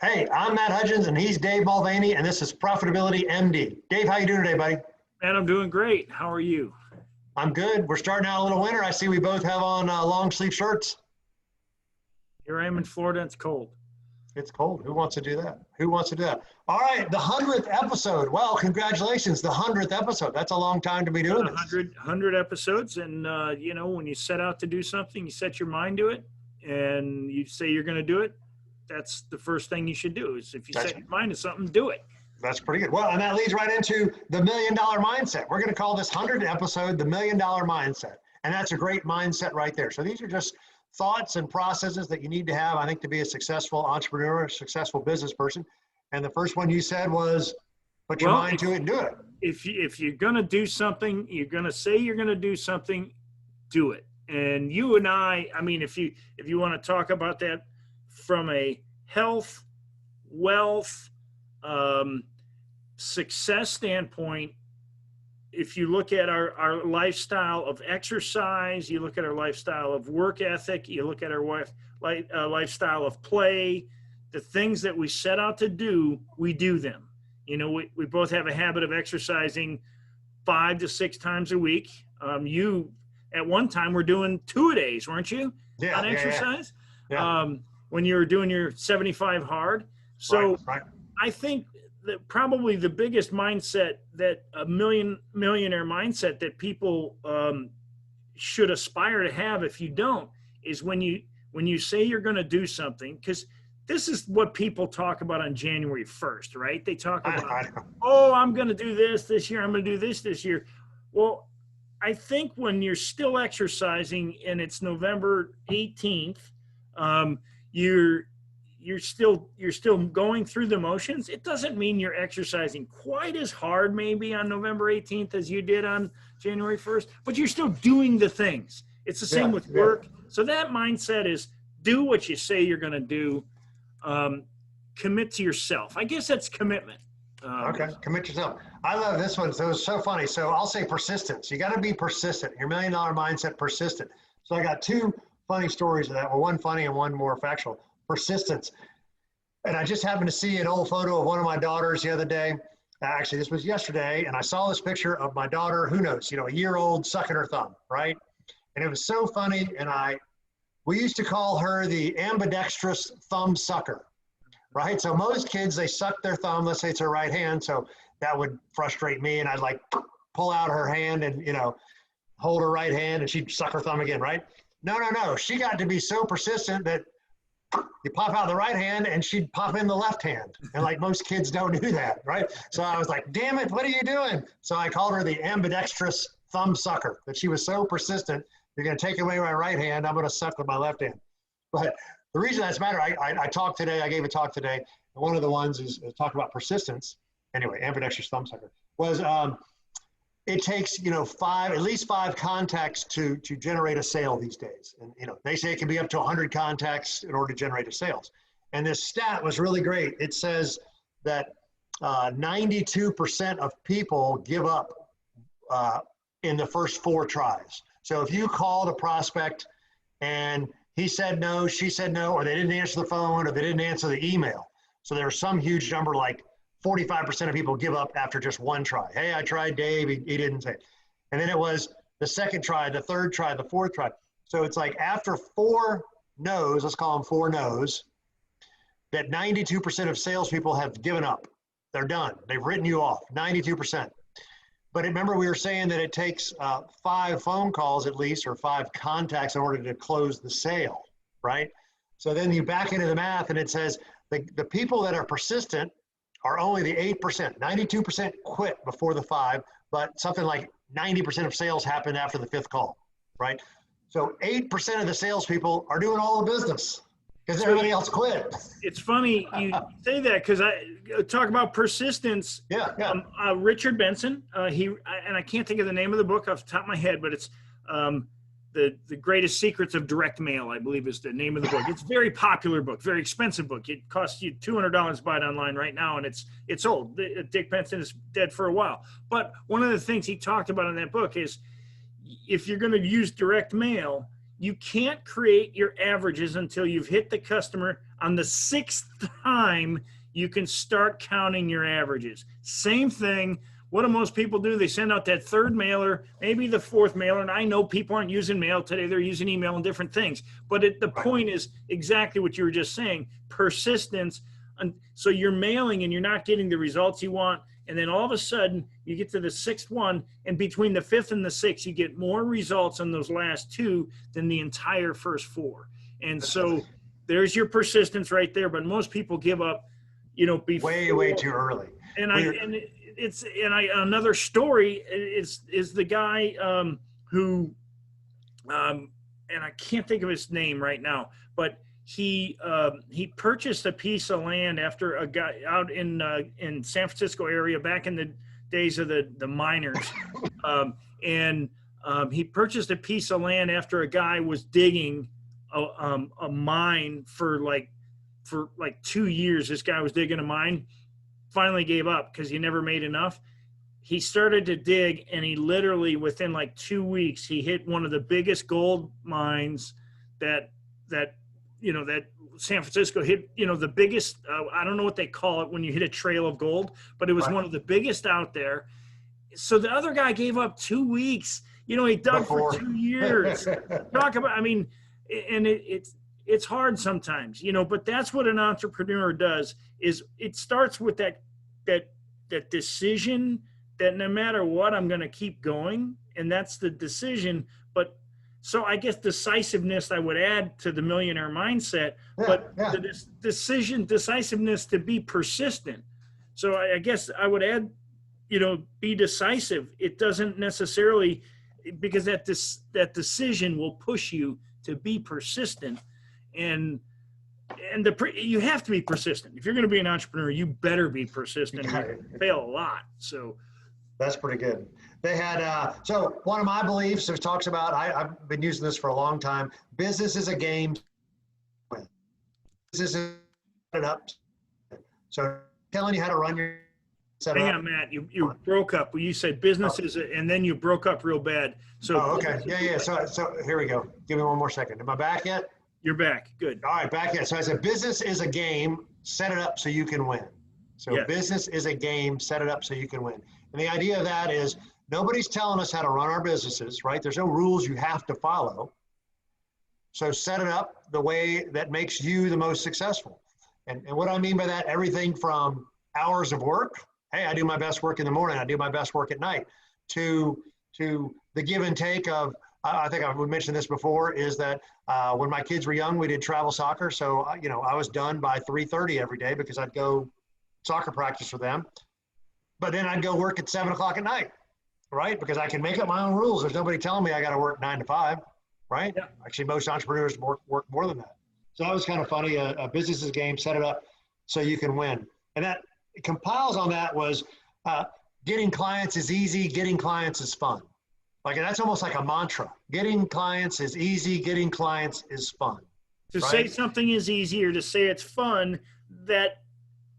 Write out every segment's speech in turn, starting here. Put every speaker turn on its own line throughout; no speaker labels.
Hey, I'm Matt Hudgens, and he's Dave Mulvaney, and this is Profitability MD. Dave, how you doing today, buddy?
Man, I'm doing great. How are you?
I'm good. We're starting out a little winter. I see we both have on long sleeve shirts.
Here I am in Florida. It's cold.
It's cold. Who wants to do that? Who wants to do that? All right, the 100th episode. Well, congratulations, the 100th episode. That's a long time to be doing this.
100 episodes. And, when you set out to do something, you set your mind to it, and you say you're going to do it, that's the first thing you should do is if you set your mind to something, do it.
That's pretty good. Well, and that leads right into the $1 Million Mindset. We're going to call this 100th episode the $1 Million Mindset. And that's a great mindset right there. So these are just thoughts and processes that you need to have, I think, to be a successful entrepreneur, a successful business person. And the first one you said was put your mind to it and do it.
If you're going to do something, you're going to say you're going to do something, do it. And you and I mean, if you want to talk about that from a health, wealth, success standpoint, if you look at our lifestyle of exercise, you look at our lifestyle of work ethic, you look at our lifestyle of play, the things that we set out to do, we do them. You know, we both have a habit of exercising 5 to 6 times a week. You, at one time, were doing 2-a-days, weren't you?
Yeah,
on exercise?
Yeah.
When you were doing your 75 hard. So
right.
I think that probably the biggest mindset that millionaire mindset that people should aspire to have, if you don't, is when you say you're going to do something, because this is what people talk about on January 1st, right? They talk about, I'm going to do this year. I'm going to do this year. Well, I think when you're still exercising and it's November 18th, you're still going through the motions. It doesn't mean you're exercising quite as hard maybe on November 18th as you did on January 1st, but you're still doing the things. It's the same with work. So that mindset is do what you say you're going to do. Commit to yourself. I guess that's commitment.
Okay, commit yourself. I love this one. So it's so funny. So I'll say persistence. You got to be persistent. Your $1 Million Mindset, persistent. So I got 2 funny stories of that. Well, one funny and one more factual. Persistence. And I just happened to see an old photo of one of my daughters the other day. Actually, this was yesterday. And I saw this picture of my daughter, who knows, a year-old sucking her thumb, right? And it was so funny. And we used to call her the ambidextrous thumb sucker, right? So most kids, they suck their thumb. Let's say it's her right hand. So that would frustrate me. And I'd like pull out her hand and, hold her right hand and she'd suck her thumb again, right? No. She got to be so persistent that you pop out the right hand and she'd pop in the left hand. And like most kids don't do that, right? So I was like, damn it, what are you doing? So I called her the ambidextrous thumb sucker, that she was so persistent. You're going to take away my right hand, I'm going to suck with my left hand. But the reason that's matter, I talked today, I gave a talk today, and one of the ones is talk about persistence. Anyway, ambidextrous thumb sucker was, it takes, at least 5 contacts to generate a sale these days. And, they say it can be up to 100 contacts in order to generate a sales. And this stat was really great. It says that 92% of people give up in the first 4 tries. So if you called a prospect and he said no, she said no, or they didn't answer the phone, or they didn't answer the email. So there's some huge number, like 45% of people give up after just 1 try. Hey, I tried Dave, he didn't say it. And then it was the 2nd try, the 3rd try, the 4th try. So it's like after 4 no's, let's call them 4 no's, that 92% of salespeople have given up. They're done. They've written you off, 92%. But remember, we were saying that it takes 5 phone calls at least, or 5 contacts in order to close the sale, right? So then you back into the math and it says the people that are persistent are only the 8%. 92% quit before the 5, but something like 90% of sales happen after the 5th call, right? So 8% of the salespeople are doing all the business because everybody else quit.
It's funny you say that, because I talk about persistence.
Yeah.
Richard Benson, and I can't think of the name of the book off the top of my head, but it's the Greatest Secrets of Direct Mail, I believe is the name of the book. It's a very popular book, very expensive book. It costs you $200 to buy it online right now, and it's old. Dick Benson is dead for a while. But one of the things he talked about in that book is if you're going to use direct mail, you can't create your averages until you've hit the customer On the 6th time, you can start counting your averages. Same thing. What do most people do? They send out that 3rd mailer, maybe the 4th mailer. And I know people aren't using mail today. They're using email and different things. But the point is exactly what you were just saying, persistence. And so you're mailing and you're not getting the results you want. And then all of a sudden you get to the 6th one, and between the 5th and the 6th, you get more results on those last 2 than the entire first 4. And so there's your persistence right there. But most people give up, before,
way too early.
And another story is the guy who, and I can't think of his name right now, but he purchased a piece of land after a guy out in San Francisco area back in the days of the miners, and he purchased a piece of land after a guy was digging a mine for like 2 years. This guy was digging a mine, finally gave up because he never made enough. He started to dig, and he literally within like 2 weeks he hit one of the biggest gold mines that San Francisco hit, the biggest, I don't know what they call it when you hit a trail of gold, but it was one of the biggest out there. So the other guy gave up 2 weeks. He dug for 2 years. Talk about, and it's hard sometimes, but that's what an entrepreneur does. Is it starts with that decision that no matter what, I'm going to keep going. And that's the decision. But so I guess decisiveness I would add to the millionaire mindset, the decisiveness to be persistent. So I guess I would add, be decisive. It doesn't necessarily, because that decision will push you to be persistent, and you have to be persistent. If you're going to be an entrepreneur, you better be persistent. You fail a lot. So
that's pretty good. They had, so one of my beliefs, it talks about, I've been using this for a long time. Business is a game. Business is set up. So telling you how to run your setup.
Hang on, Matt, you broke up. You said business is, and then you broke up real bad. So
okay. Yeah. So here we go. Give me one more second. Am I back yet?
You're back. Good.
All right, back yet. So I said, business is a game, set it up so you can win. So yes. Business is a game, set it up so you can win. And the idea of that is nobody's telling us how to run our businesses, right? There's no rules you have to follow. So set it up the way that makes you the most successful. And what I mean by that, everything from hours of work, hey, I do my best work in the morning, I do my best work at night, to the give and take of, I think I would mention this before, is that when my kids were young, we did travel soccer. So, I was done by 3:30 every day because I'd go soccer practice for them. But then I'd go work at 7 o'clock at night, right? Because I can make up my own rules. There's nobody telling me I got to work 9 to 5, right? Yeah. Actually, most entrepreneurs work more than that. So that was kind of funny. A business is a game, set it up so you can win. And that compiles on that was getting clients is easy, getting clients is fun. Like, that's almost like a mantra. Getting clients is easy, getting clients is fun.
To say something is easy or to say it's fun, that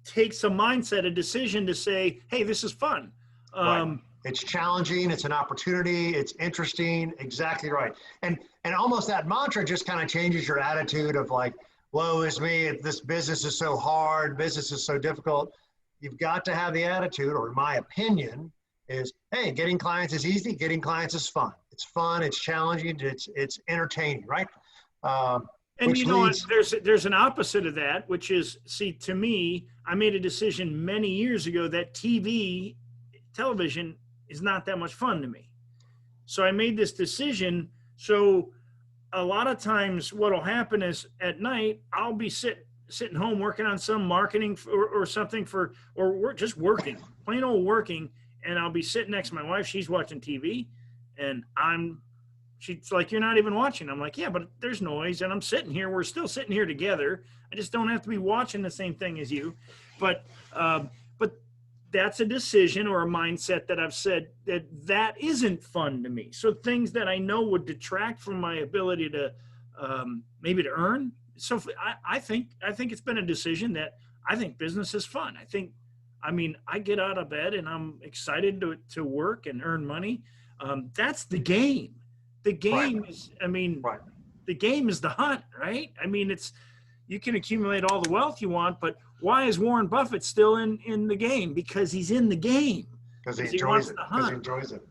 takes a mindset, a decision to say, hey, this is fun.
Right. It's challenging, it's an opportunity, it's interesting, exactly right. And almost that mantra just kind of changes your attitude of like, woe is me, this business is so hard, business is so difficult. You've got to have the attitude, or in my opinion, is, hey, getting clients is easy, getting clients is fun. It's fun, it's challenging, it's entertaining, right?
And you know what, there's an opposite of that, which is, see, to me, I made a decision many years ago that television is not that much fun to me. So I made this decision. So a lot of times what'll happen is at night, I'll be sitting home working on some marketing or something or just working, plain old working. And I'll be sitting next to my wife. She's watching TV and she's like, you're not even watching. I'm like, yeah, but there's noise and I'm sitting here. We're still sitting here together. I just don't have to be watching the same thing as you. But that's a decision or a mindset that I've said that isn't fun to me. So things that I know would detract from my ability to maybe to earn. So I think it's been a decision that I think business is fun. I get out of bed and I'm excited to work and earn money. That's the game. The game is, the game is the hunt, right? you can accumulate all the wealth you want, but why is Warren Buffett still in the game? Because he's in the game.
Because he
Because he
enjoys
wants
it.
to
Because he
hunt.
enjoys it.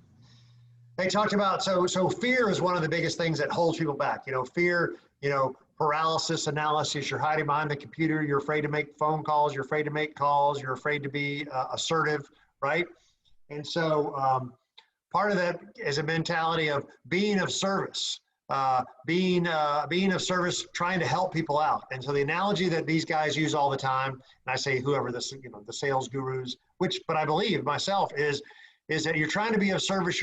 They talked about, so fear is one of the biggest things that holds people back. Fear, paralysis analysis. You're hiding behind the computer. You're afraid to make phone calls. You're afraid to make calls. You're afraid to be assertive, right? And so part of that is a mentality of being of service, being of service, trying to help people out. And so the analogy that these guys use all the time, and I say whoever this, the sales gurus, but I believe myself is that you're trying to be of service.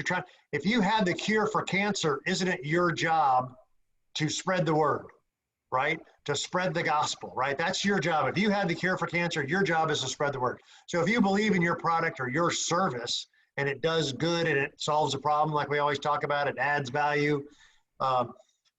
If you had the cure for cancer, isn't it your job to spread the word, right? To spread the gospel, right? That's your job. If you had the cure for cancer, your job is to spread the word. So if you believe in your product or your service and it does good and it solves a problem, like we always talk about, it adds value,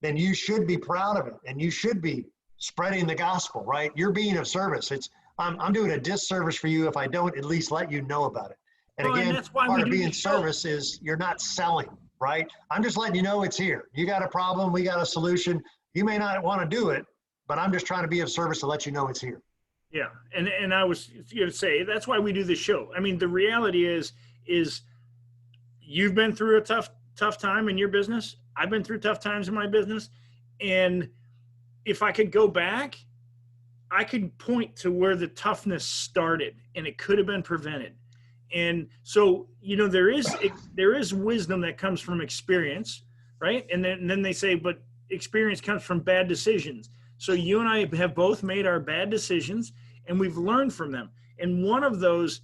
then you should be proud of it and you should be spreading the gospel, right? You're being of service. I'm doing a disservice for you if I don't at least let you know about it. And
Well, and
again,
that's why
part
we
of
do
being
the show.
service is you're not selling, right? I'm just letting you know it's here. You got a problem, we got a solution. You may not want to do it, but I'm just trying to be of service to let you know it's here.
Yeah, and I was going to say that's why we do the show. I mean, the reality is you've been through a tough time in your business. I've been through tough times in my business, and if I could go back, I could point to where the toughness started, and it could have been prevented. And so, there is wisdom that comes from experience, right? And then they say, but experience comes from bad decisions. So you and I have both made our bad decisions, and we've learned from them. And one of those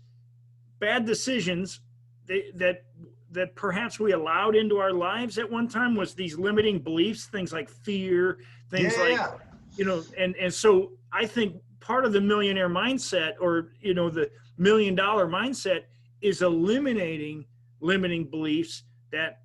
bad decisions that perhaps we allowed into our lives at one time was these limiting beliefs, things like fear, things like, and so I think part of the millionaire mindset or, the $1 million mindset is eliminating limiting beliefs that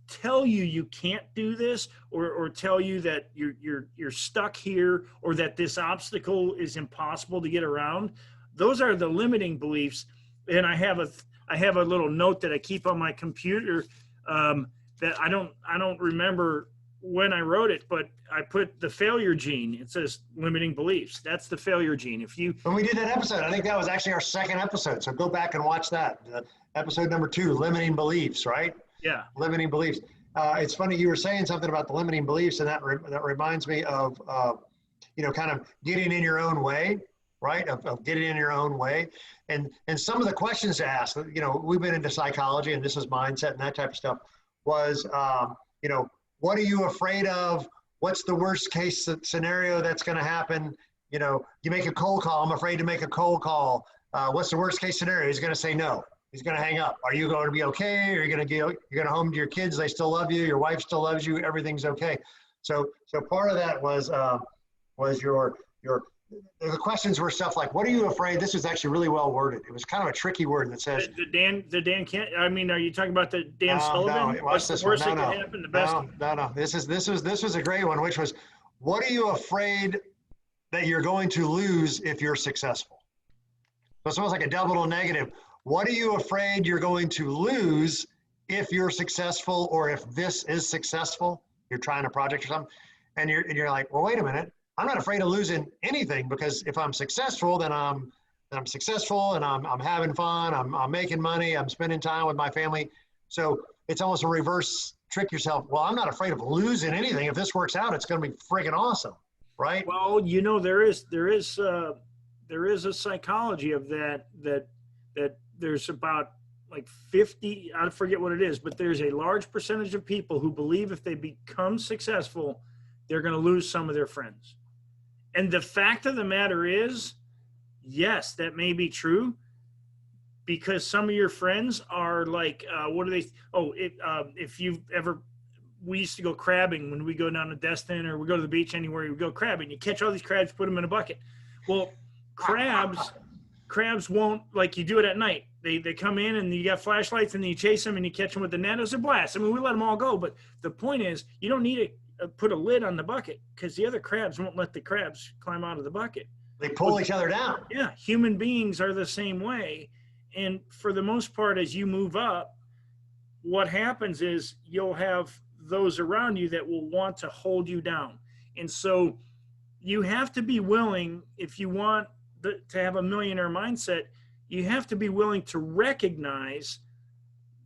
tell you can't do this or tell you that you're stuck here or that this obstacle is impossible to get around. Those are the limiting beliefs. And I have a little note that I keep on my computer that I don't remember when I wrote it, but I put the failure gene. It says limiting beliefs. That's the failure gene.
When we did that episode, I think that was actually our second episode. So go back and watch that. Episode number 2, limiting beliefs, right?
Yeah.
Limiting beliefs. It's funny, you were saying something about the limiting beliefs, and that reminds me of, kind of getting in your own way, right? Of getting in your own way. And some of the questions to ask, we've been into psychology and this is mindset and that type of stuff, was, what are you afraid of? What's the worst case scenario that's going to happen? You make a cold call. I'm afraid to make a cold call. What's the worst case scenario? He's going to say no. He's going to hang up. Are you going to be okay? Are you going to home to your kids? They still love you. Your wife still loves you. Everything's okay. So part of that was your the questions were stuff like, what are you afraid? This is actually really well worded. It was kind of a tricky word that says
the Dan can't. I mean, are you talking about the Dan Sullivan?
No, watch this
the worst
one.
that could happen? The best.
No. This was a great one, which was, what are you afraid that you're going to lose if you're successful? So it's almost like a double negative. What are you afraid you're going to lose if you're successful, or if this is successful? You're trying a project or something, and you're like, well, wait a minute. I'm not afraid of losing anything, because if I'm successful, then I'm successful and I'm having fun. I'm making money. I'm spending time with my family. So it's almost a reverse trick yourself. Well, I'm not afraid of losing anything. If this works out, it's going to be freaking awesome, right?
Well, there is a psychology of that there's about like 50, I forget what it is, but there's a large percentage of people who believe if they become successful, they're going to lose some of their friends. And the fact of the matter is, yes, that may be true, because some of your friends are like, what are they? If you've ever, we used to go crabbing when we go down to Destin or we go to the beach anywhere, we go crabbing. You catch all these crabs, put them in a bucket. Well, crabs won't, like, you do it at night. They come in and you got flashlights and you chase them and you catch them with the net. It was a blast. I mean, we let them all go. But the point is, you don't need to put a lid on the bucket, because the other crabs won't let the crabs climb out of the bucket.
They pull each other down.
Yeah, human beings are the same way. And for the most part, as you move up, what happens is you'll have those around you that will want to hold you down. And so you have to be willing, if you want to have a millionaire mindset, you have to be willing to recognize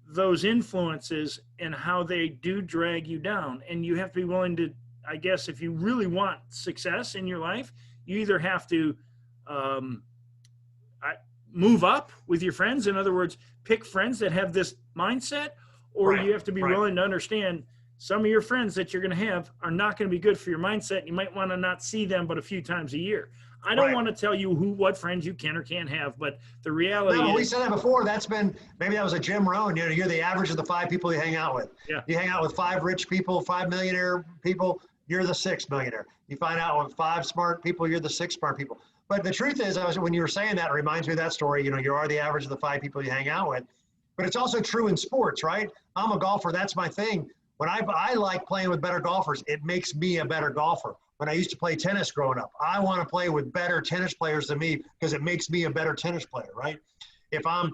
those influences and how they do drag you down. And you have to be willing to, I guess, if you really want success in your life, you either have to move up with your friends. In other words, pick friends that have this mindset, or
Right,
you have to be
right.
willing to understand some of your friends that you're going to have are not going to be good for your mindset. You might want to not see them but a few times a year. I don't
Right.
want to tell you what friends you can or can't have, but the reality
No, we
is,
said that before. That's been, maybe that was a Jim Rohn. You're the average of the 5 people you hang out with.
yeah,
You hang out with 5 rich people, 5 millionaire people, you're the 6th millionaire. You find out with 5 smart people, you're the 6 smart people. But the truth is, when you were saying that, it reminds me of that story. You are the average of the 5 people you hang out with. But it's also true in sports, right? I'm a golfer. That's my thing. When I like playing with better golfers, it makes me a better golfer. When I used to play tennis growing up, I want to play with better tennis players than me because it makes me a better tennis player, right? If I'm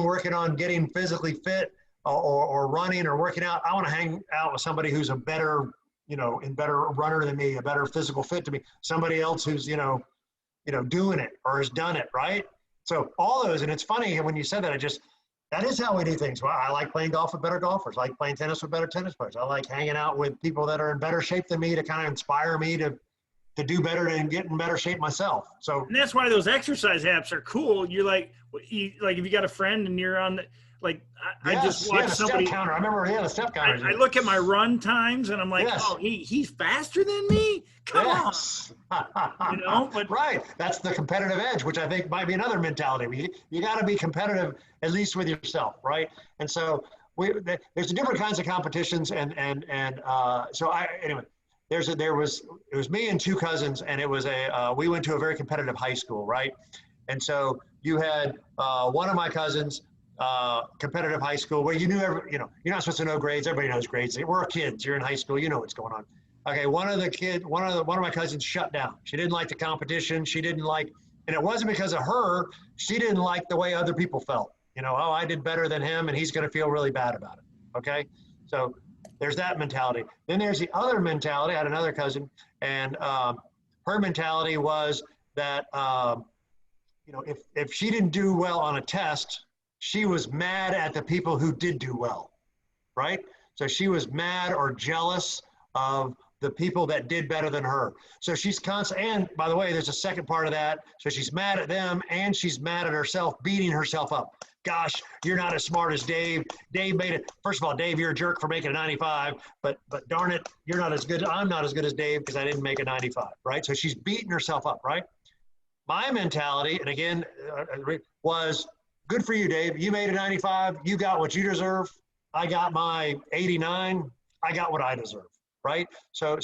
working on getting physically fit or running or working out, I want to hang out with somebody who's a better, better runner than me, a better physical fit to me, somebody else who's, doing it or has done it, right? So all those, and it's funny when you said that, that is how we do things. Well, I like playing golf with better golfers. I like playing tennis with better tennis players. I like hanging out with people that are in better shape than me to kind of inspire me to do better and get in better shape myself. So,
and that's why those exercise apps are cool. You're like if you got a friend and you're on I just watched
the
somebody.
step counter. I remember, the step counter.
I look at my run times and I'm like,
yes.
Oh, he's faster than me. Come on. But
right. That's the competitive edge, which I think might be another mentality. You got to be competitive, at least with yourself, right? And so there's different kinds of competitions, and so anyway. It was me and 2 cousins, and it was we went to a very competitive high school, right? And so you had one of my cousins, competitive high school, where you're not supposed to know grades. Everybody knows grades. We're kids. You're in high school. You know what's going on. Okay, one of my cousins shut down. She didn't like the competition. She didn't like, and it wasn't because of her. She didn't like the way other people felt. I did better than him, and he's going to feel really bad about it. Okay, so there's that mentality. Then there's the other mentality. I had another cousin, and her mentality was that if she didn't do well on a test, she was mad at the people who did do well, right? So she was mad or jealous of the people that did better than her. So she's constant. And by the way, there's a second part of that. So she's mad at them, and she's mad at herself, beating herself up. Gosh, you're not as smart as Dave. Dave made it. First of all, Dave, you're a jerk for making a 95, but darn it, you're not as good. I'm not as good as Dave because I didn't make a 95, right? So she's beating herself up, right? My mentality, and again, was good for you, Dave. You made a 95. You got what you deserve. I got my 89. I got what I deserve, right? So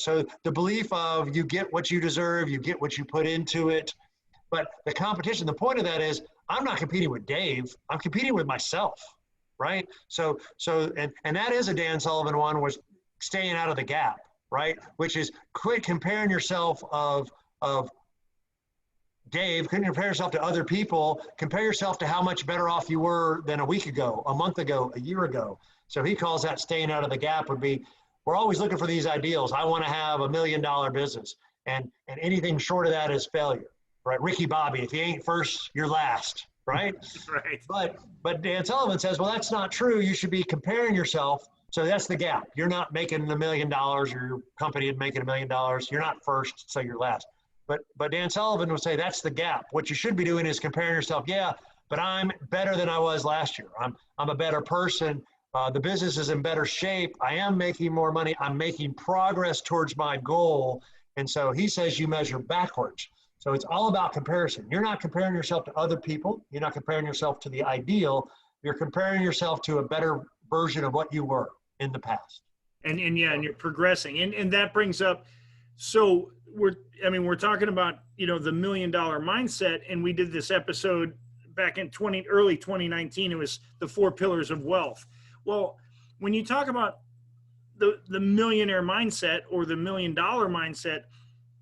the belief of you get what you deserve, you get what you put into it. But the competition, the point of that is, I'm not competing with Dave. I'm competing with myself, right? So and that is a Dan Sullivan one, was staying out of the gap, right? Which is quit comparing yourself of Dave, couldn't compare yourself to other people. Compare yourself to how much better off you were than a week ago, a month ago, a year ago. So he calls that staying out of the gap. Would be, we're always looking for these ideals. I want to have $1 million business, and anything short of that is failure, right? Ricky Bobby, if you ain't first, you're last, right?
Right.
But Dan Sullivan says, well, that's not true. You should be comparing yourself. So that's the gap. You're not making $1 million, or your company is making $1 million. You're not first, so you're last. But Dan Sullivan would say that's the gap. What you should be doing is comparing yourself. Yeah, but I'm better than I was last year. I'm a better person. The business is in better shape. I am making more money. I'm making progress towards my goal. And so he says you measure backwards. So it's all about comparison. You're not comparing yourself to other people. You're not comparing yourself to the ideal. You're comparing yourself to a better version of what you were in the past.
And and you're progressing. And that brings up, so we're talking about, the $1 million mindset, and we did this episode back in early 2019. It was the 4 pillars of wealth. Well, when you talk about the millionaire mindset or the $1 million mindset,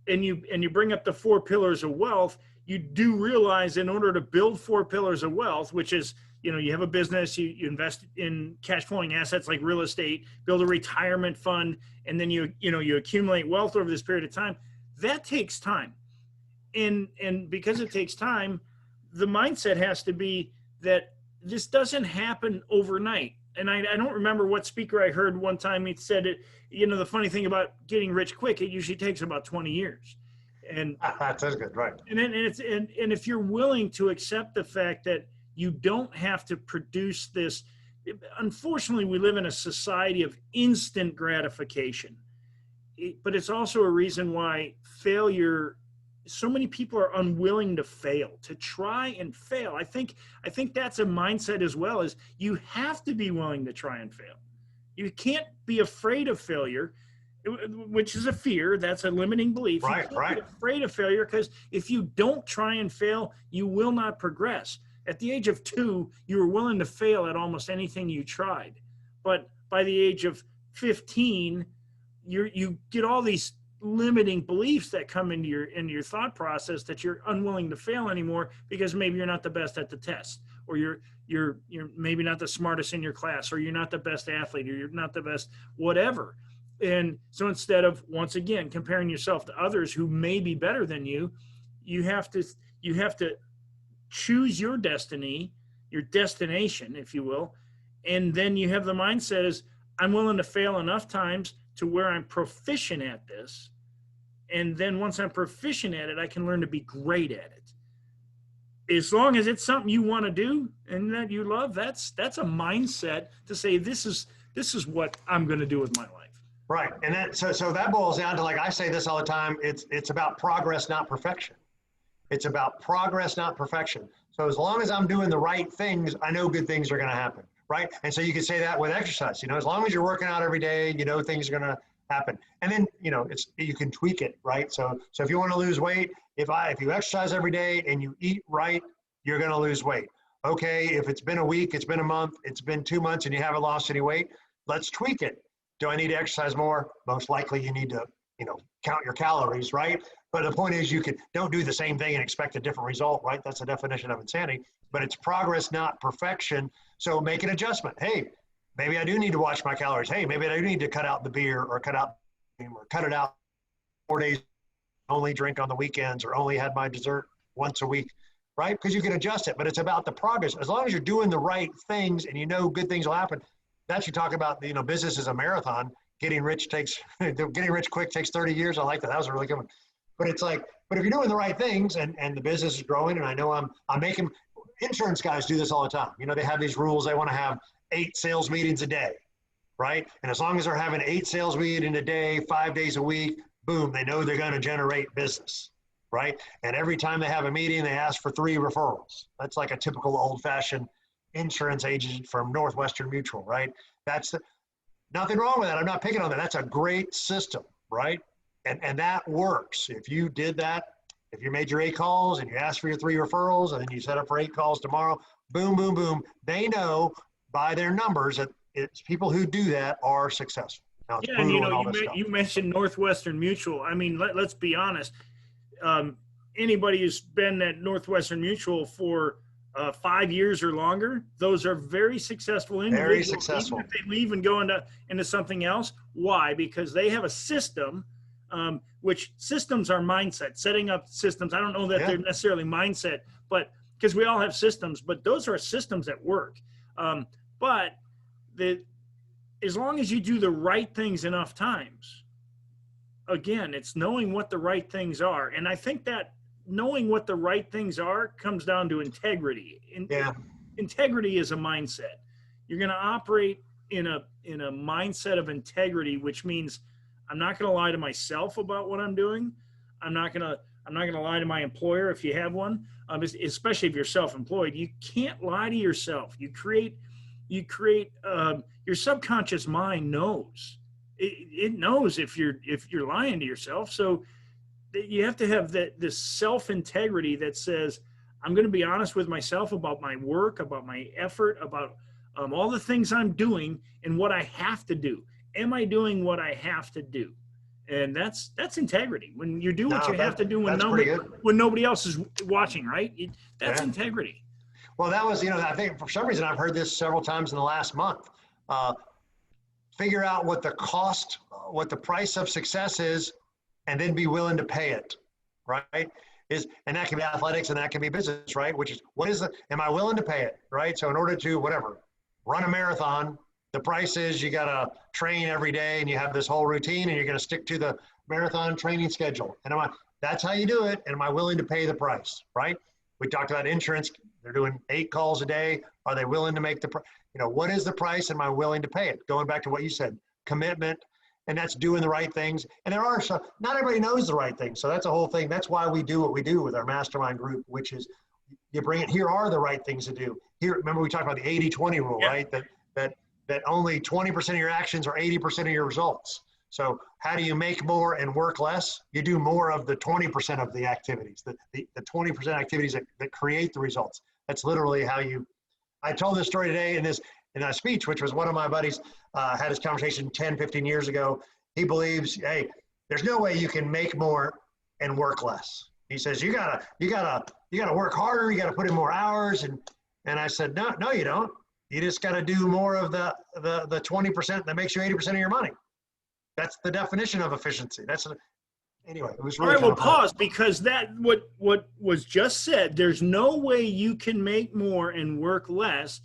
and you bring up the 4 pillars of wealth, you do realize in order to build 4 pillars of wealth, which is, you have a business, you invest in cash flowing assets like real estate, build a retirement fund, and then you accumulate wealth over this period of time. That takes time. And because it takes time, the mindset has to be that this doesn't happen overnight. And I don't remember what speaker I heard one time. He said it, the funny thing about getting rich quick, it usually takes about 20 years. And
that's good, right?
And if you're willing to accept the fact that you don't have to produce this, unfortunately, we live in a society of instant gratification. But it's also a reason why failure, so many people are unwilling to fail, to try and fail. I think that's a mindset as well, is you have to be willing to try and fail. You can't be afraid of failure, which is a fear. That's a limiting belief.
Right,
you can't
right.
be afraid of failure, because if you don't try and fail, you will not progress. At the age of 2, you were willing to fail at almost anything you tried. But by the age of 15, you get all these limiting beliefs that come into your thought process, that you're unwilling to fail anymore because maybe you're not the best at the test, or you're maybe not the smartest in your class, or you're not the best athlete, or you're not the best whatever. And so instead of, once again, comparing yourself to others who may be better than you, you have to choose your destiny, your destination, if you will. And then you have the mindset is, I'm willing to fail enough times to where I'm proficient at this. And then once I'm proficient at it, I can learn to be great at it. As long as it's something you want to do and that you love, that's a mindset to say, this is what I'm going to do with my life.
Right. And that, so that boils down to, like I say this all the time, it's about progress, not perfection. It's about progress, not perfection. So as long as I'm doing the right things, I know good things are going to happen. Right. And so you can say that with exercise, as long as you're working out every day, things are going to happen. And then, you can tweak it. Right. So if you want to lose weight, if you exercise every day and you eat right, you're going to lose weight. Okay. If it's been a week, it's been a month, it's been 2 months and you haven't lost any weight, let's tweak it. Do I need to exercise more? Most likely you need to, count your calories, right? But the point is, don't do the same thing and expect a different result, right? That's the definition of insanity. But it's progress, not perfection. So make an adjustment. Hey, maybe I do need to watch my calories. Hey, maybe I do need to cut out the beer, or cut it out 4 days, only drink on the weekends, or only had my dessert once a week, right? Because you can adjust it, but it's about the progress. As long as you're doing the right things and good things will happen. That's, you talk about, business is a marathon. Getting rich quick takes 30 years. I like that. That was a really good one. But it's like, but if you're doing the right things and the business is growing, and I know I'm making, insurance guys do this all the time. They have these rules. They want to have 8 sales meetings a day, right? And as long as they're having 8 sales meetings a day, 5 days a week, boom, they know they're going to generate business, right? And every time they have a meeting, they ask for 3 referrals. That's like a typical old-fashioned insurance agent from Northwestern Mutual, right? Nothing wrong with that. I'm not picking on that. That's a great system, right? And that works. If you did that, if you made your 8 calls and you asked for your 3 referrals, and then you set up for 8 calls tomorrow, boom, boom, boom. They know by their numbers that it's people who do that are successful. Now,
yeah, and you mentioned Northwestern Mutual. I mean, let's be honest. Anybody who's been at Northwestern Mutual for 5 years or longer, those are very successful individuals.
Very successful.
Even if they leave and go into something else. Why? Because they have a system, which systems are mindset. Setting up systems. I don't know that they're necessarily mindset, but because we all have systems, but those are systems that work. But as long as you do the right things enough times, again, it's knowing what the right things are. And I think that knowing what the right things are comes down to integrity. Integrity is a mindset. You're going to operate in a mindset of integrity, which means I'm not going to lie to myself about what I'm doing. I'm not going to lie to my employer if you have one, especially if you're self-employed. You can't lie to yourself. You create your subconscious mind knows. It knows if you're lying to yourself. So you have to have this self-integrity that says, I'm going to be honest with myself about my work, about my effort, about all the things I'm doing and what I have to do. Am I doing what I have to do? And that's integrity. When you do what you have to do when nobody else is watching, right? That's integrity.
Well, that was, I think for some reason I've heard this several times in the last month. Uh, Figure out what the cost, what the price of success is, and then be willing to pay it, right? And that can be athletics and that can be business, right? Which is, am I willing to pay it, right? So in order to, whatever, run a marathon, the price is you got to train every day and you have this whole routine and you're going to stick to the marathon training schedule. And that's how you do it. And am I willing to pay the price, right? We talked about insurance. They're doing 8 calls a day. Are they willing to make the price? What is the price? Am I willing to pay it? Going back to what you said, commitment, and that's doing the right things. And there are some, not everybody knows the right things. So that's a whole thing. That's why we do what we do with our mastermind group, which is you bring it, here are the right things to do. Here, remember we talked about the 80-20 rule, yeah. Right? That only 20% of your actions are 80% of your results. So how do you make more and work less? You do more of the 20% of the activities, the 20% activities that create the results. That's literally how I told this story today in a speech, which was one of my buddies had this conversation 10, 15 years ago. He believes, hey, there's no way you can make more and work less. He says, you gotta work harder. You gotta put in more hours. And I said, no, you don't. You just gotta do more of the 20% that makes you 80% of your money. That's the definition of efficiency. Anyway, it was really.
All right, well, pause, because that what was just said. There's no way you can make more and work less.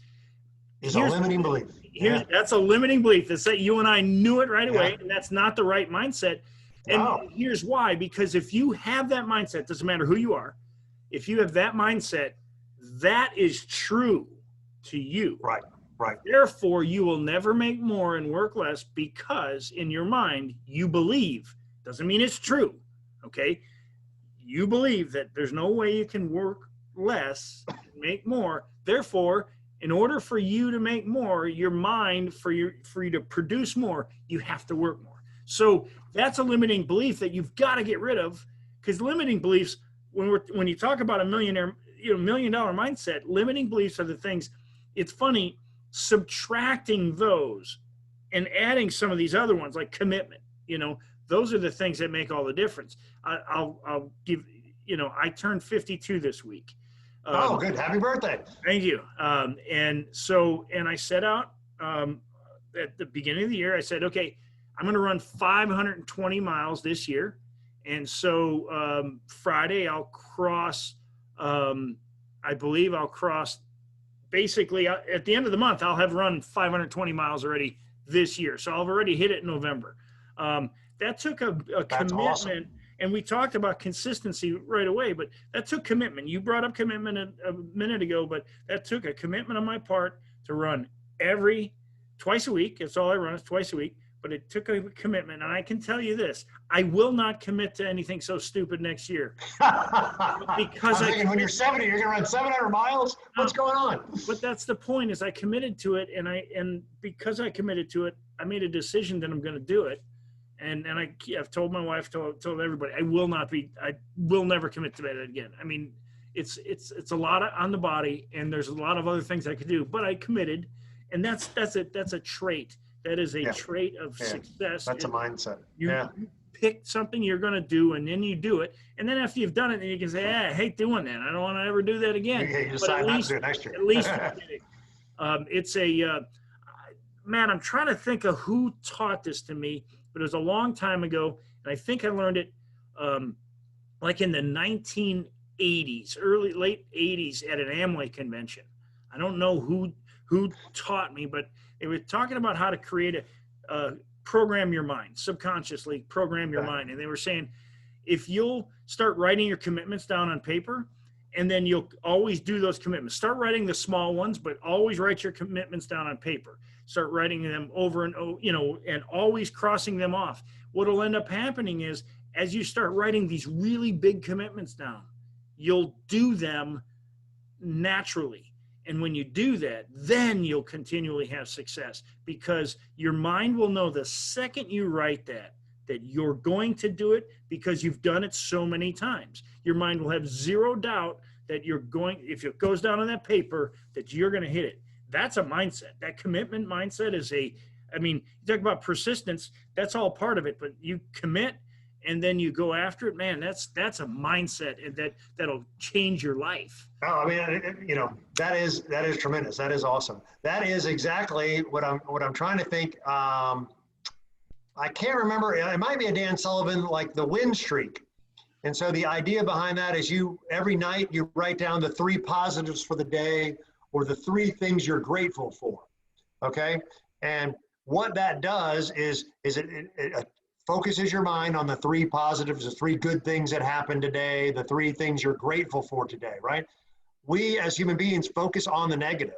Is a limiting belief.
That's a limiting belief. That's that you and I knew it right away, and that's not the right mindset. And here's why: because if you have that mindset, doesn't matter who you are. If you have that mindset, that is true to you.
Right. Right.
Therefore, you will never make more and work less because in your mind you believe. Doesn't mean it's true, okay? You believe that there's no way you can work less and make more. Therefore, in order for you to make more, your mind, for you to produce more, you have to work more. So that's a limiting belief that you've got to get rid of, because limiting beliefs, when you talk about a $1 million mindset, limiting beliefs are the things. It's funny, subtracting those and adding some of these other ones like commitment, those are the things that make all the difference. I'll give, I turned 52 this week.
Oh, good. Happy birthday.
Thank you. And I set out at the beginning of the year, I said, okay, I'm going to run 520 miles this year. And so Friday I'll cross, I believe I'll cross, basically at the end of the month, I'll have run 520 miles already this year. So I've already hit it in November. That took a commitment, awesome. And we talked about consistency right away, but that took commitment. You brought up commitment a minute ago, but that took a commitment on my part to run twice a week. That's all I run, is twice a week, but it took a commitment. And I can tell you this, I will not commit to anything so stupid next year. Because
when you're 70, you're going to run 700 miles. What's going on?
But that's the point, is I committed to it. And because I committed to it, I made a decision that I'm going to do it. And I've told my wife, told everybody, I will never commit to that again. I mean, it's a lot on the body, and there's a lot of other things I could do, but I committed, and that's a trait. That is a trait of success.
That's a mindset.
You pick something you're going to do, and then you do it. And then after you've done it, then you can say, I hate doing that. I don't want to ever do that again.
You decide not to do it next year.
At least it's man, I'm trying to think of who taught this to me, but it was a long time ago, and I think I learned it like in the 1980s, late 80s at an Amway convention. I don't know who taught me, but they were talking about how to create program your mind, subconsciously program your mind. And they were saying, if you'll start writing your commitments down on paper, and then you'll always do those commitments. Start writing the small ones, but always write your commitments down on paper. Start writing them over and and always crossing them off. What'll end up happening is, as you start writing these really big commitments down, you'll do them naturally. And when you do that, then you'll continually have success, because your mind will know the second you write that you're going to do it, because you've done it so many times. Your mind will have zero doubt that you're going, if it goes down on that paper, that you're going to hit it. That's a mindset. That commitment mindset is you talk about persistence, that's all part of it, but you commit and then you go after it, man, that's a mindset, and that'll change your life.
Oh, I mean, that is tremendous. That is awesome. That is exactly what I'm trying to think. I can't remember. It might be a Dan Sullivan, like the win streak. And so the idea behind that is every night you write down the 3 positives for the day, or the 3 things you're grateful for. Okay. And what that does is it focuses your mind on the 3 positives, the 3 good things that happened today, the 3 things you're grateful for today, right? We as human beings focus on the negative.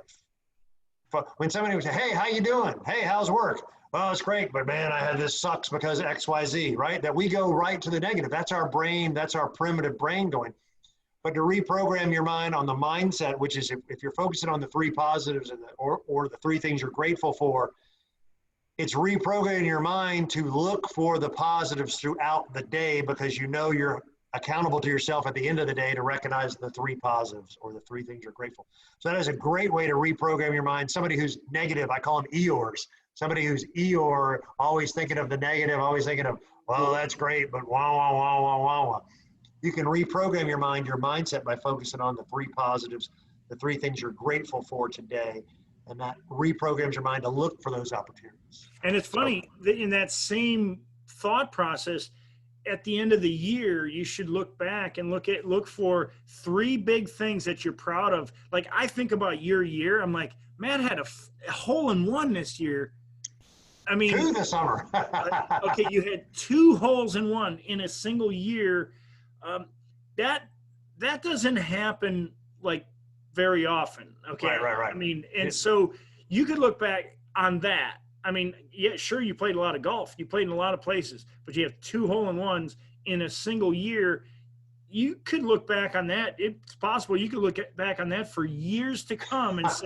When somebody would say, hey, how you doing? Hey, how's work? Well, it's great, but man, I had this sucks because of XYZ, right? That we go right to the negative. That's our brain. That's our primitive brain going. But to reprogram your mind on the mindset, which is if you're focusing on the 3 positives or the 3 things you're grateful for, it's reprogramming your mind to look for the positives throughout the day, because you're accountable to yourself at the end of the day to recognize the 3 positives or the 3 things you're grateful. So that is a great way to reprogram your mind. Somebody who's negative, I call them Eeyores. Somebody who's Eeyore, always thinking of the negative, always thinking of, well, that's great, but wah, wah, wah, wah, wah, wah. You can reprogram your mindset by focusing on the 3 positives, the 3 things you're grateful for today. And that reprograms your mind to look for those opportunities.
And it's funny that in that same thought process, at the end of the year, you should look back and look for 3 big things that you're proud of. Like, I think about your year. I'm like, man, I had a hole-in-one this year. I mean,
2 this summer.
Okay, you had 2 holes-in-one in a single year. That doesn't happen like very often. Okay.
Right.
I mean, and so you could look back on that. I mean, yeah, sure, you played a lot of golf. You played in a lot of places, but you have 2 hole-in-ones in a single year. You could look back on that. It's possible you could look back on that for years to come and say,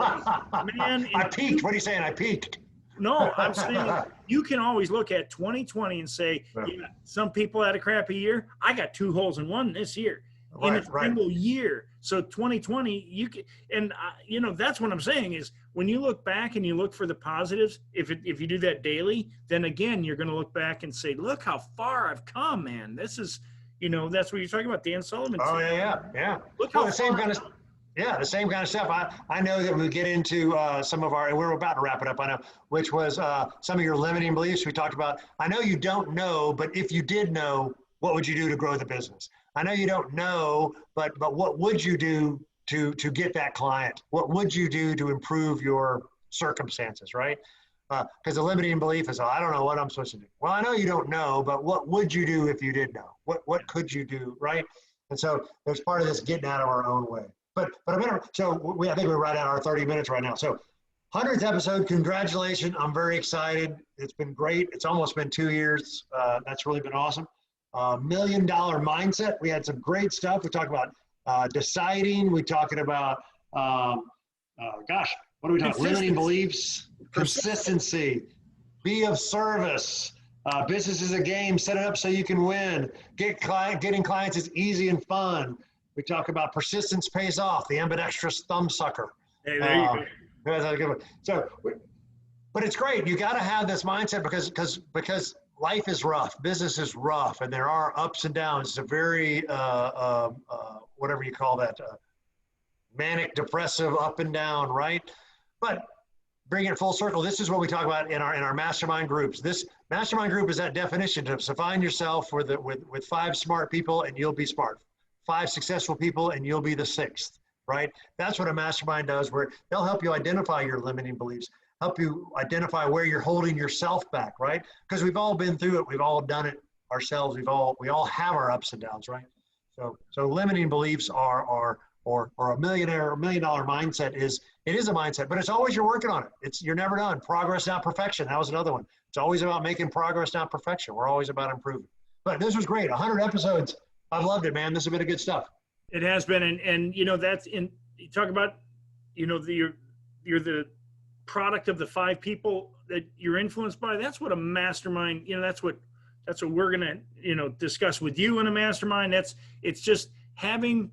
man.
I peaked. What are you saying? I peaked.
No, I'm saying you can always look at 2020 and say, yeah, some people had a crappy year. I got 2 holes-in-one this year. In a single year. So 2020, you can, and that's what I'm saying is when you look back and you look for the positives, if you do that daily, then again, you're going to look back and say, look how far I've come, man. This is, that's what you're talking about, Dan Sullivan.
Oh, yeah.
Look how
the same kind of stuff. I know that we get into some of our, and we're about to wrap it up, I know, which was some of your limiting beliefs we talked about. I know you don't know, but if you did know, what would you do to grow the business? I know you don't know, but what would you do to get that client? What would you do to improve your circumstances, right? Because the limiting belief is, I don't know what I'm supposed to do. Well, I know you don't know, but what would you do if you did know? What could you do, right? And so there's part of this getting out of our own way. But I think we're right at our 30 minutes right now. So 100th episode, congratulations. I'm very excited. It's been great. It's almost been 2 years. That's really been awesome. $1 million mindset. We had some great stuff. We talked about deciding. We talking about, what are we talking? Limiting beliefs, consistency, be of service. Business is a game. Set it up so you can win. Getting clients is easy and fun. We talk about persistence pays off. The ambidextrous thumb sucker.
Hey, there you go.
That's a good one. So, but it's great. You got to have this mindset because life is rough, business is rough, and there are ups and downs. It's a very, whatever you call that, manic, depressive, up and down, right? But bring it full circle. This is what we talk about in our mastermind groups. This mastermind group is that definition of find yourself with 5 smart people and you'll be smart. 5 successful people and you'll be the 6th, right? That's what a mastermind does, where they'll help you identify your limiting beliefs, help you identify where you're holding yourself back, right? Because we've all been through it. We've all done it ourselves. We all have our ups and downs, right? So limiting beliefs or a $1 million mindset is a mindset, but it's always you're working on it. You're never done. Progress, not perfection. That was another one. It's always about making progress, not perfection. We're always about improving. But this was great. 100 episodes. I've loved it, man. This has been a good stuff.
It has been, and that's in. You talk about, you're the product of the 5 people that you're influenced by. That's what a mastermind. That's what we're gonna discuss with you in a mastermind. It's just having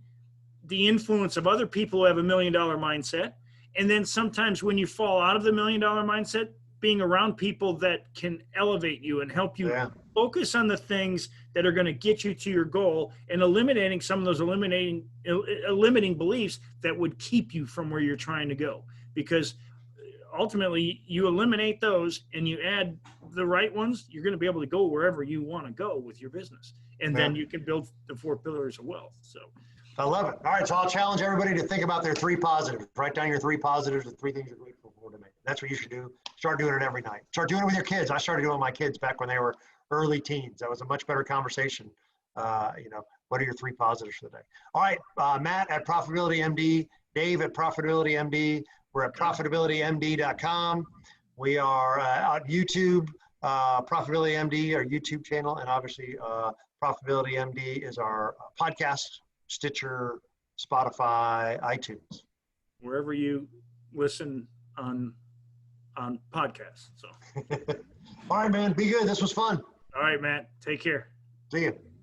the influence of other people who have $1 million mindset, and then sometimes when you fall out of the $1 million mindset, being around people that can elevate you and help you Focus on the things that are going to get you to your goal, and eliminating some of those limiting beliefs that would keep you from where you're trying to go. Because ultimately, you eliminate those and you add the right ones, you're going to be able to go wherever you want to go with your business. And then you can build the 4 pillars of wealth. So
I love it. All right, so I'll challenge everybody to think about their 3 positives. Write down your 3 positives, the 3 things you're grateful for today. That's what you should do. Start doing it every night. Start doing it with your kids. I started doing it with my kids back when they were early teens. That was a much better conversation. What are your 3 positives for the day? All right, Matt at Profitability MD, Dave at Profitability MD. We're at profitabilitymd.com. We are on YouTube, Profitability MD, our YouTube channel, and obviously Profitability MD is our podcast, Stitcher, Spotify, iTunes.
Wherever you listen on podcasts. So
All right, man. Be good. This was fun.
all right, Matt, take care.
See you.